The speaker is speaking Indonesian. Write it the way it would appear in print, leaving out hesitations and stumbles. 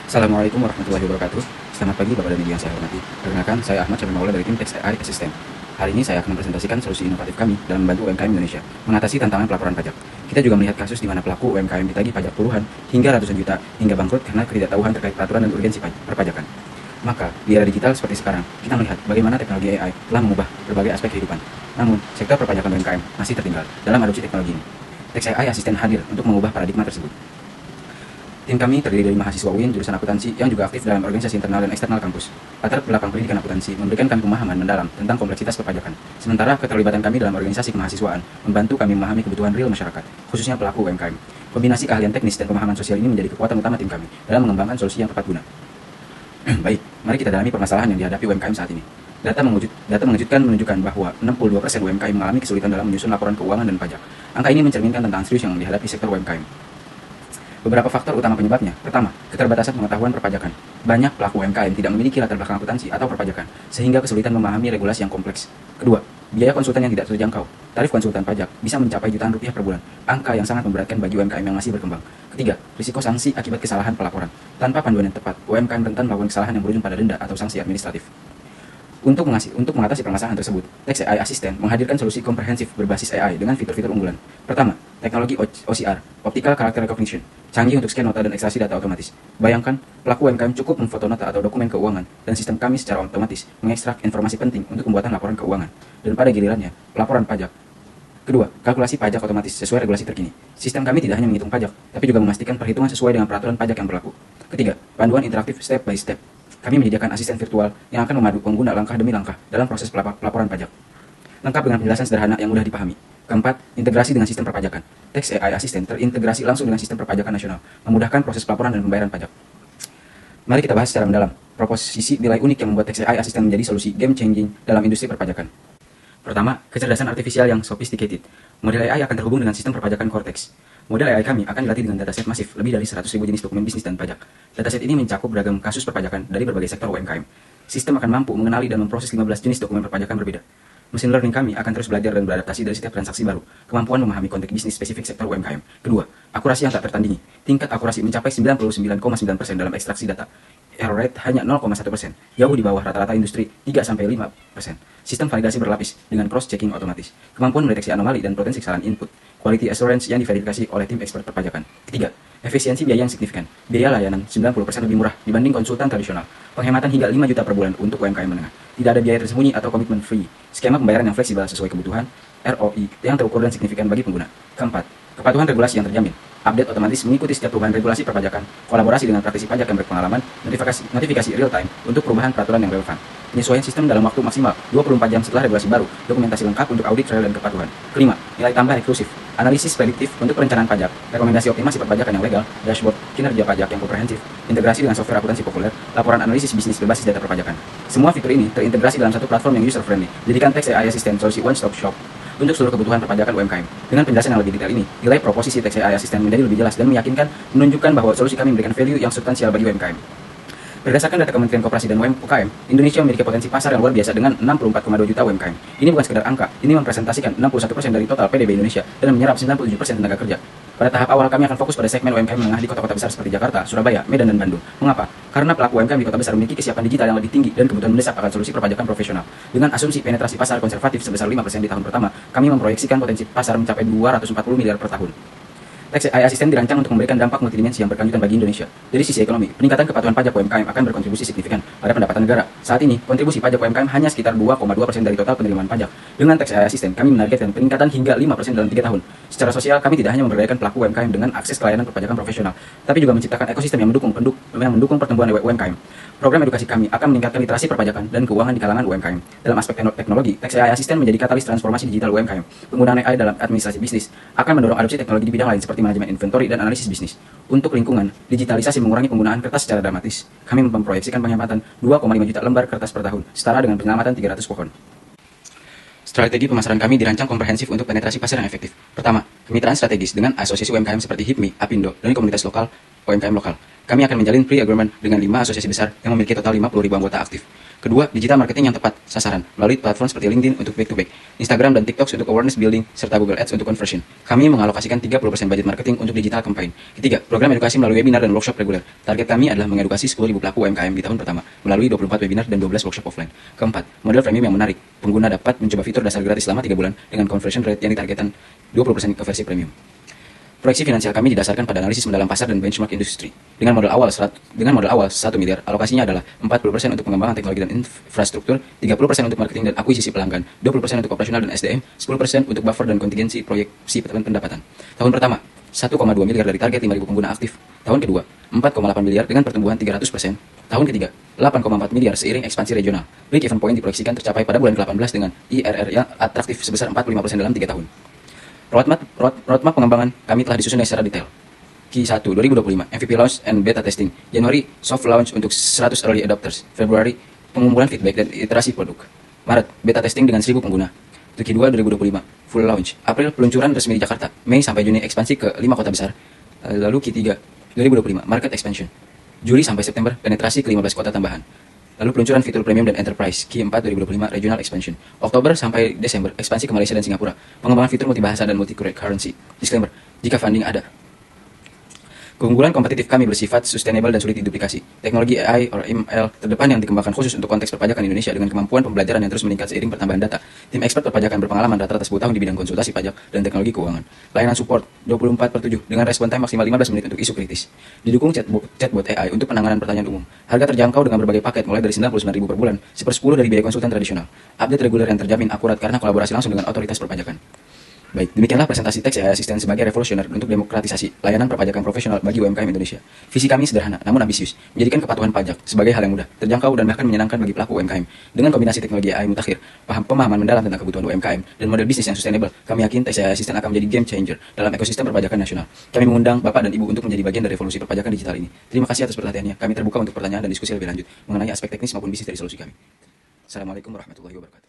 Assalamualaikum warahmatullahi wabarakatuh. Selamat pagi Bapak dan Ibu yang saya hormati. Perkenalkan, saya Ahmad Syamil Maula dari tim Tax AI Assistant. Hari ini saya akan mempresentasikan solusi inovatif kami dalam membantu UMKM Indonesia mengatasi tantangan pelaporan pajak. Kita juga melihat kasus di mana pelaku UMKM ditagih pajak puluhan hingga ratusan juta hingga bangkrut karena ketidaktahuan terkait peraturan dan urgensi perpajakan. Maka, di era digital seperti sekarang, kita melihat bagaimana teknologi AI telah mengubah berbagai aspek kehidupan. Namun, sektor perpajakan UMKM masih tertinggal dalam adopsi teknologi ini. Tax AI Assistant hadir untuk mengubah paradigma tersebut. Tim kami terdiri dari mahasiswa UIN jurusan akuntansi yang juga aktif dalam organisasi internal dan eksternal kampus. Latar belakang pendidikan akuntansi memberikan kami pemahaman mendalam tentang kompleksitas perpajakan. Sementara keterlibatan kami dalam organisasi kemahasiswaan membantu kami memahami kebutuhan real masyarakat, khususnya pelaku UMKM. Kombinasi keahlian teknis dan pemahaman sosial ini menjadi kekuatan utama tim kami dalam mengembangkan solusi yang tepat guna. Baik, mari kita dalami permasalahan yang dihadapi UMKM saat ini. Data mengejutkan menunjukkan bahwa 62% UMKM mengalami kesulitan dalam menyusun laporan keuangan dan pajak. Angka ini mencerminkan tantangan serius yang dihadapi sektor UMKM. Beberapa faktor utama penyebabnya. Pertama, keterbatasan pengetahuan perpajakan. Banyak pelaku UMKM tidak memiliki latar belakang akuntansi atau perpajakan, sehingga kesulitan memahami regulasi yang kompleks. Kedua, biaya konsultan yang tidak terjangkau. Tarif konsultan pajak bisa mencapai jutaan rupiah per bulan, angka yang sangat memberatkan bagi UMKM yang masih berkembang. Ketiga, risiko sanksi akibat kesalahan pelaporan. Tanpa panduan yang tepat, UMKM rentan melakukan kesalahan yang berujung pada denda atau sanksi administratif. Untuk mengatasi permasalahan tersebut, Tax AI Assistant menghadirkan solusi komprehensif berbasis AI dengan fitur-fitur unggulan. Pertama, teknologi OCR, Optical Character Recognition, canggih untuk scan nota dan ekstraksi data otomatis. Bayangkan, pelaku UMKM cukup memfoto nota atau dokumen keuangan, dan sistem kami secara otomatis mengekstrak informasi penting untuk pembuatan laporan keuangan. Dan pada gilirannya, pelaporan pajak. Kedua, kalkulasi pajak otomatis sesuai regulasi terkini. Sistem kami tidak hanya menghitung pajak, tapi juga memastikan perhitungan sesuai dengan peraturan pajak yang berlaku. Ketiga, panduan interaktif step by step. Kami menyediakan asisten virtual yang akan memadu pengguna langkah demi langkah dalam proses pelaporan pajak, lengkap dengan penjelasan sederhana yang mudah dipahami. Keempat, integrasi dengan sistem perpajakan. Tax AI Assistant terintegrasi langsung dengan sistem perpajakan nasional, memudahkan proses pelaporan dan pembayaran pajak. Mari kita bahas secara mendalam proposisi nilai unik yang membuat Tax AI Assistant menjadi solusi game changing dalam industri perpajakan. Pertama, kecerdasan artifisial yang sophisticated. Model AI akan terhubung dengan sistem perpajakan Cortex. Model AI kami akan dilatih dengan dataset masif lebih dari 100.000 jenis dokumen bisnis dan pajak. Dataset ini mencakup beragam kasus perpajakan dari berbagai sektor UMKM. Sistem akan mampu mengenali dan memproses 15 jenis dokumen perpajakan berbeda. Mesin learning kami akan terus belajar dan beradaptasi dari setiap transaksi baru. Kemampuan memahami konteks bisnis spesifik sektor UMKM. Kedua, akurasi yang tak tertandingi. Tingkat akurasi mencapai 99,9% dalam ekstraksi data. Error rate hanya 0,1%, jauh di bawah rata-rata industri 3-5%. Sistem validasi berlapis dengan cross-checking otomatis. Kemampuan mendeteksi anomali dan potensi kesalahan input. Quality assurance yang diverifikasi oleh tim expert perpajakan. Ketiga, efisiensi biaya yang signifikan. Biaya layanan 90% lebih murah dibanding konsultan tradisional. Penghematan hingga 5 juta per bulan untuk UMKM menengah. Tidak ada biaya tersembunyi atau komitmen free. Skema pembayaran yang fleksibel sesuai kebutuhan. ROI yang terukur dan signifikan bagi pengguna. Keempat, kepatuhan regulasi yang terjamin. Update otomatis mengikuti setiap perubahan regulasi perpajakan. Kolaborasi dengan praktisi pajak yang berpengalaman. Notifikasi real time untuk perubahan peraturan yang relevan. Penyesuaian sistem dalam waktu maksimal 24 jam setelah regulasi baru. Dokumentasi lengkap untuk audit trail dan kepatuhan. Kelima, nilai tambah eksklusif. Analisis prediktif untuk perencanaan pajak. Rekomendasi optimasi perpajakan yang legal. Dashboard kinerja pajak yang komprehensif. Integrasi dengan software akuntansi populer. Laporan analisis bisnis berbasis data perpajakan. Semua fitur ini terintegrasi dalam satu platform yang user friendly. Jadikan Tax AI Assistant solusi one stop shop untuk seluruh kebutuhan perpajakan UMKM. Dengan penjelasan yang lebih detail ini, nilai proposisi Tax AI Assistant menjadi lebih jelas dan meyakinkan, menunjukkan bahwa solusi kami memberikan value yang substansial bagi UMKM. Berdasarkan data Kementerian Koperasi dan UMKM, Indonesia memiliki potensi pasar yang luar biasa dengan 64,2 juta UMKM. Ini bukan sekedar angka, ini mempresentasikan 61% dari total PDB Indonesia dan menyerap 97% tenaga kerja. Pada tahap awal kami akan fokus pada segmen UMKM menengah di kota-kota besar seperti Jakarta, Surabaya, Medan, dan Bandung. Mengapa? Karena pelaku UMKM di kota besar memiliki kesiapan digital yang lebih tinggi dan kebutuhan mendesak akan solusi perpajakan profesional. Dengan asumsi penetrasi pasar konservatif sebesar 5% di tahun pertama, kami memproyeksikan potensi pasar mencapai 240 miliar per tahun. Tax AI Assistant dirancang untuk memberikan dampak multidimensi yang berkelanjutan bagi Indonesia. Dari sisi ekonomi, peningkatan kepatuhan pajak UMKM akan berkontribusi signifikan pada pendapatan negara. Saat ini, kontribusi pajak UMKM hanya sekitar 2,2% dari total penerimaan pajak. Dengan Tax AI Assistant, kami menargetkan peningkatan hingga 5% dalam 3 tahun. Secara sosial, kami tidak hanya memberdayakan pelaku UMKM dengan akses ke layanan perpajakan profesional, tapi juga menciptakan ekosistem yang mendukung pertumbuhan UMKM. Program edukasi kami akan meningkatkan literasi perpajakan dan keuangan di kalangan UMKM. Dalam aspek teknologi, Tax AI Assistant menjadi katalis transformasi digital UMKM. Penggunaan AI dalam administrasi bisnis akan mendorong adopsi teknologi di bidang lain seperti manajemen inventory dan analisis bisnis. Untuk lingkungan, digitalisasi mengurangi penggunaan kertas secara dramatis. Kami memproyeksikan penghematan 2,5 juta lembar kertas per tahun, setara dengan penyelamatan 300 pohon. Strategi pemasaran kami dirancang komprehensif untuk penetrasi pasar yang efektif. Pertama, kemitraan strategis dengan asosiasi UMKM seperti HIPMI, Apindo, dan komunitas lokal UMKM lokal. Kami akan menjalin pre-agreement dengan 5 asosiasi besar yang memiliki total 50.000 anggota aktif. Kedua, digital marketing yang tepat sasaran melalui platform seperti LinkedIn untuk back-to-back, Instagram dan TikTok untuk awareness building, serta Google Ads untuk conversion. Kami mengalokasikan 30% budget marketing untuk digital campaign. Ketiga, program edukasi melalui webinar dan workshop reguler. Target kami adalah mengedukasi 10.000 pelaku UMKM di tahun pertama melalui 24 webinar dan 12 workshop offline. Keempat, model freemium yang menarik. Pengguna dapat mencoba fitur dasar gratis selama 3 bulan dengan conversion rate yang ditargetkan 20% ke versi premium. Proyeksi finansial kami didasarkan pada analisis mendalam pasar dan benchmark industri. Dengan modal awal 1 miliar, alokasinya adalah 40% untuk pengembangan teknologi dan infrastruktur, 30% untuk marketing dan akuisisi pelanggan, 20% untuk operasional dan SDM, 10% untuk buffer dan kontingensi proyeksi pendapatan. Tahun pertama, 1,2 miliar dari target 5.000 pengguna aktif. Tahun kedua, 4,8 miliar dengan pertumbuhan 300%. Tahun ketiga, 8,4 miliar seiring ekspansi regional. Break-even point diproyeksikan tercapai pada bulan ke-18 dengan IRR yang atraktif sebesar 45% dalam 3 tahun. Roadmap pengembangan kami telah disusun secara detail. Q1 2025 MVP launch and beta testing. Januari soft launch untuk 100 early adopters. Februari pengumpulan feedback dan iterasi produk. Maret beta testing dengan 1000 pengguna. Q2 2025 full launch. April peluncuran resmi di Jakarta. Mei sampai Juni ekspansi ke 5 kota besar. Lalu Q3 2025 market expansion. Juli sampai September penetrasi ke 15 kota tambahan. Lalu peluncuran fitur premium dan enterprise, Q4 2025 regional expansion. Oktober sampai Desember, ekspansi ke Malaysia dan Singapura. Pengembangan fitur multibahasa dan multi-currency. Disclaimer, jika funding ada. Keunggulan kompetitif kami bersifat sustainable dan sulit diduplikasi. Teknologi AI atau ML terdepan yang dikembangkan khusus untuk konteks perpajakan Indonesia dengan kemampuan pembelajaran yang terus meningkat seiring pertambahan data. Tim expert perpajakan berpengalaman rata-rata 10 tahun di bidang konsultasi pajak dan teknologi keuangan. Layanan support 24/7 dengan respon time maksimal 15 menit untuk isu kritis. Didukung chatbot AI untuk penanganan pertanyaan umum. Harga terjangkau dengan berbagai paket mulai dari 99.000 per bulan, 1/10 dari biaya konsultan tradisional. Update reguler yang terjamin akurat karena kolaborasi langsung dengan otoritas perpajakan. Baik, demikianlah presentasi Tax AI Assistant sebagai revolusioner untuk demokratisasi layanan perpajakan profesional bagi UMKM Indonesia. Visi kami sederhana namun ambisius, menjadikan kepatuhan pajak sebagai hal yang mudah, terjangkau dan bahkan menyenangkan bagi pelaku UMKM. Dengan kombinasi teknologi AI mutakhir, pemahaman mendalam tentang kebutuhan UMKM, dan model bisnis yang sustainable, kami yakin Tax AI Assistant akan menjadi game changer dalam ekosistem perpajakan nasional. Kami mengundang Bapak dan Ibu untuk menjadi bagian dari revolusi perpajakan digital ini. Terima kasih atas perhatiannya. Kami terbuka untuk pertanyaan dan diskusi lebih lanjut mengenai aspek teknis maupun bisnis dari solusi kami. Assalamualaikum warahmatullahi wabarakatuh.